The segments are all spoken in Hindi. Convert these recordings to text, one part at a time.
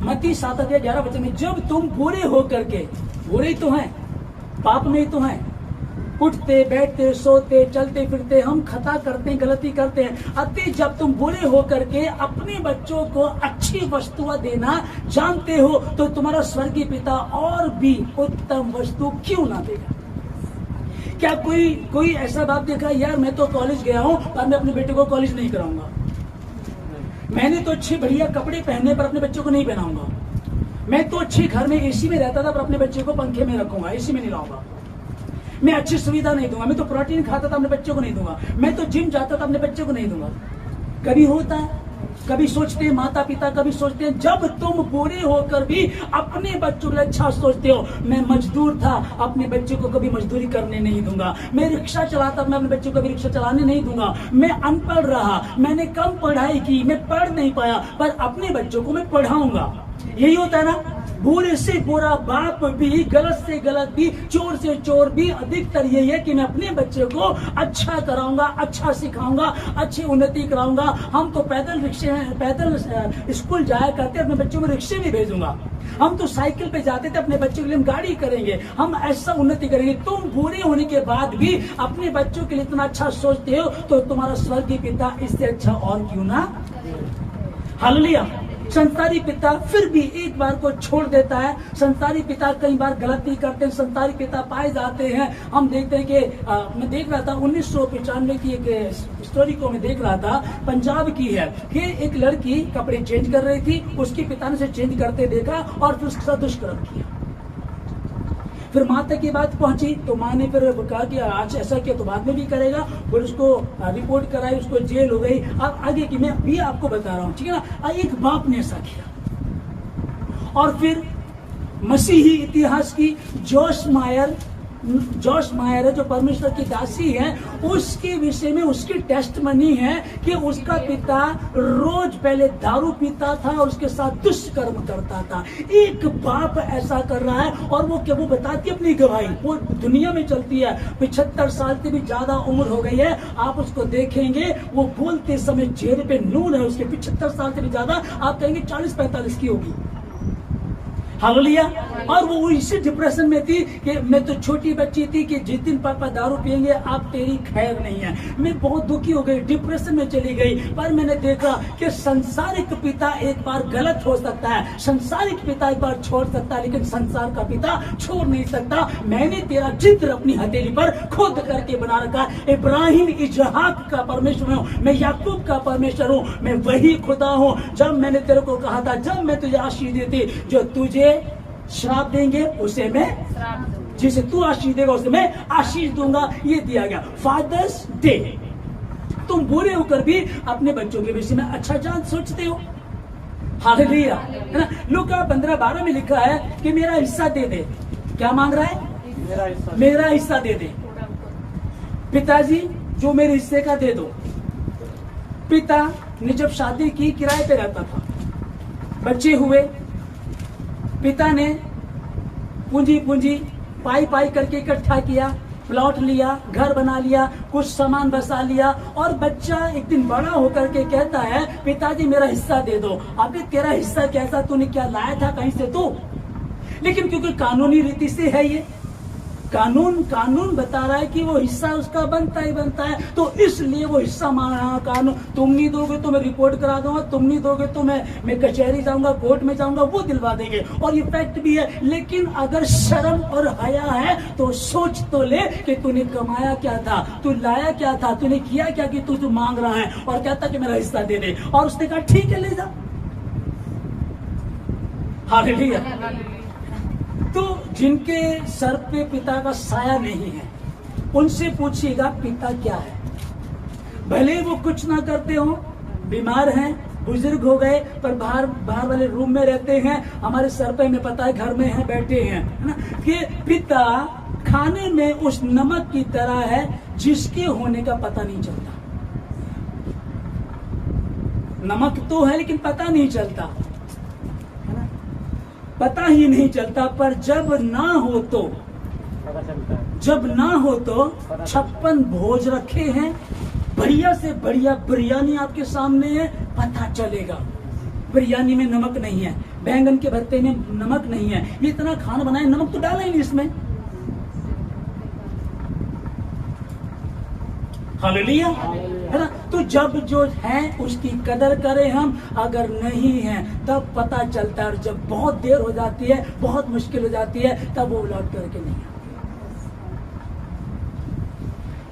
मत्ती 7:11 वचन में, जब तुम बुरे हो करके, बुरे तो हैं, पाप में ही तो हैं, उठते बैठते सोते चलते फिरते हम खता करते हैं, गलती करते हैं, अतः जब तुम बुरे हो करके अपने बच्चों को अच्छी वस्तुएं देना जानते हो तो तुम्हारा स्वर्गीय पिता और भी उत्तम वस्तु क्यों ना देगा। क्या कोई ऐसा बात देखा, यार मैं तो कॉलेज गया हूं पर मैं अपने बेटे को कॉलेज नहीं कराऊंगा, मैंने तो अच्छे बढ़िया कपड़े पहने पर अपने बच्चों को नहीं पहनाऊंगा, मैं तो अच्छे घर में एसी में रहता था पर अपने बच्चे को पंखे में रखूंगा, एसी में नहीं लाऊंगा, मैं अच्छी सुविधा नहीं दूंगा, मैं तो प्रोटीन खाता था अपने बच्चों को नहीं दूंगा, मैं तो जिम जाता था अपने बच्चों को नहीं दूंगा। कभी होता है, कभी सोचते हैं माता पिता, कभी सोचते हैं, जब तुम बुरे होकर भी अपने बच्चों के लिए अच्छा सोचते हो। मैं मजदूर था, अपने बच्चों को कभी मजदूरी करने नहीं दूंगा, मैं रिक्शा चलाता, मैं अपने बच्चों को कभी रिक्शा चलाने नहीं दूंगा, मैं अनपढ़ रहा, मैंने कम पढ़ाई की, मैं पढ़ नहीं पाया पर अपने बच्चों को मैं पढ़ाऊंगा। यही होता है ना, बुरे से बुरा बाप भी, गलत से गलत भी, चोर से चोर भी, अधिकतर यही है कि मैं अपने बच्चे को अच्छा कराऊंगा, अच्छा सिखाऊंगा, अच्छी उन्नति कराऊंगा। हम तो पैदल स्कूल जाया करते, अपने बच्चों को रिक्शे में भेजूंगा, हम तो साइकिल पे जाते थे, अपने बच्चों के लिए हम गाड़ी करेंगे, हम ऐसा उन्नति करेंगे। तुम बुरे होने के बाद भी अपने बच्चों के लिए इतना अच्छा सोचते हो तो तुम्हारा स्वर्गीय पिता इससे अच्छा और क्यों ना। हालेलुया। संसारी पिता फिर भी एक बार को छोड़ देता है, संसारी पिता कई बार गलती करते हैं, संसारी पिता पाए जाते हैं। हम देखते हैं कि मैं देख रहा था 1995 की एक स्टोरी को मैं देख रहा था, पंजाब की है, कि एक लड़की कपड़े चेंज कर रही थी, उसके पिता ने उसे चेंज करते देखा और फिर उसके साथ दुष्कर्म किया। फिर माँ तक ये बात पहुंची तो माँ ने फिर कहा कि आज ऐसा किया तो बाद में भी करेगा, फिर उसको रिपोर्ट कराई, उसको जेल हो गई। अब आगे की मैं भी आपको बता रहा हूँ, ठीक है ना। एक बाप ने ऐसा किया और फिर मसीही इतिहास की जॉश मायर है जो परमेश्वर की दासी है, उसके विषय में उसकी टेस्टमनी है कि उसका पिता रोज पहले दारू पीता था और उसके साथ दुष्कर्म करता था। एक बाप ऐसा कर रहा है और वो क्या, वो बताती है अपनी गवाही, वो दुनिया में चलती है, 75 साल से भी ज्यादा उम्र हो गई है। आप उसको देखेंगे, वो बोलते समय चेहरे पे नूर है उसके, 75 साल से भी ज्यादा, आप कहेंगे 40-45 की होगी। हालेलुया। और वो इसी डिप्रेशन में थी कि मैं तो छोटी बच्ची थी कि जिस दिन पापा दारू पियेंगे आप तेरी खैर नहीं है। मैं बहुत दुखी हो गई, डिप्रेशन में चली गई। पर मैंने देखा कि संसारिक पिता एक बार गलत हो सकता है, संसारिक पिता एक बार छोड़ सकता है, लेकिन संसार का पिता छोड़ नहीं सकता। मैंने तेरा चित्र अपनी हथेली पर खोद करके बना रखा। इब्राहिम इसहाक का परमेश्वर हूँ, मैं याकूब का परमेश्वर हूँ, मैं वही खुदा हूँ। जब मैंने तेरे को कहा था, जब मैं तुझे आशीष देती, जो तुझे श्राप देंगे उसे मैं, जिसे तू आशीष देगा उसे मैं आशीष दूंगा, ये दिया गया। फादर्स डे, तुम बुरे होकर भी अपने बच्चों के विषय में अच्छा जान सोचते हो। हालेलुया, है ना। लूका 15:12 में लिखा है कि मेरा हिस्सा दे दे। क्या मांग रहा है? मेरा हिस्सा दे दे। पिताजी जो मेरे हिस्से का दे दो। पिता ने जब शादी की किराए पे रहता था, बच्चे हुए, पिता ने पूंजी पाई करके इकट्ठा किया, प्लॉट लिया, घर बना लिया, कुछ सामान बसा लिया और बच्चा एक दिन बड़ा होकर के कहता है, पिताजी मेरा हिस्सा दे दो। अबे तेरा हिस्सा कैसा, तूने क्या लाया था कहीं से तू? लेकिन क्योंकि कानूनी रीति से है, ये कानून बता रहा है कि वो हिस्सा उसका बनता ही बनता है, तो इसलिए वो हिस्सा मांगा। कानून, तुम नहीं दोगे तो मैं रिपोर्ट करा दूंगा, तुम नहीं दोगे तो मैं कचहरी जाऊंगा, कोर्ट में जाऊंगा, वो दिलवा देंगे। और ये फैक्ट भी है। लेकिन अगर शर्म और हया है तो सोच तो ले कि तूने कमाया क्या था, तू लाया क्या था, तूने किया क्या कि तू मांग रहा है और कहता कि मेरा हिस्सा दे दे। और उसने कहा ठीक है ले जा। हालेलुया। तो जिनके सर पे पिता का साया नहीं है, उनसे पूछिएगा पिता क्या है। भले वो कुछ ना करते हो, बीमार हैं, बुजुर्ग हो गए, पर बाहर वाले रूम में रहते हैं, हमारे सर पे हमें पता है घर में हैं, बैठे हैं, है ना। कि पिता खाने में उस नमक की तरह है जिसके होने का पता नहीं चलता। नमक तो है लेकिन पता नहीं चलता, पता ही नहीं चलता। पर जब ना हो तो 56 भोज रखे हैं, बढ़िया से बढ़िया बिरयानी आपके सामने है, पता चलेगा। बिरयानी में नमक नहीं है, बैंगन के भरते में नमक नहीं है, ये इतना खाना बनाए, नमक तो डाला ही नहीं इसमें। हालेलुया, है ना। तो जब जो है उसकी कदर करें हम, अगर नहीं है तब पता चलता है, और जब बहुत देर हो जाती है, बहुत मुश्किल हो जाती है, तब वो लौट करके नहीं आती।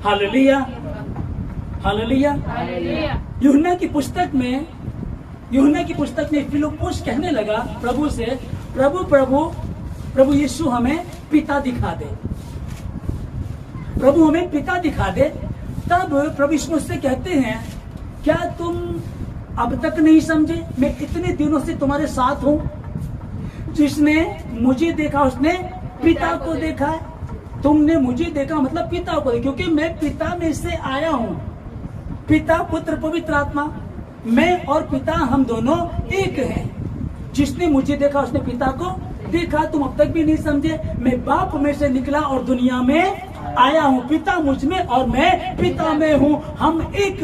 Hallelujah, hallelujah. यूहन्ना की पुस्तक में फिलिप्पुस कहने लगा प्रभु से, प्रभु यीशु हमें पिता दिखा दे, प्रभु हमें पिता दिखा दे। तब प्रभु यीशु उससे कहते हैं, क्या तुम अब तक नहीं समझे? मैं इतने दिनों से तुम्हारे साथ हूं, जिसने मुझे देखा उसने पिता को देखा है। तुमने मुझे देखा मतलब पिता को देखा, क्योंकि मैं पिता में से आया हूं। पिता, पुत्र, पवित्र आत्मा, मैं और पिता हम दोनों एक हैं। जिसने मुझे देखा उसने पिता को देखा। तुम अब तक भी नहीं समझे? मैं बाप में से निकला और दुनिया में आया हूँ। पिता मुझ में और मैं पिता में हूँ, हम एक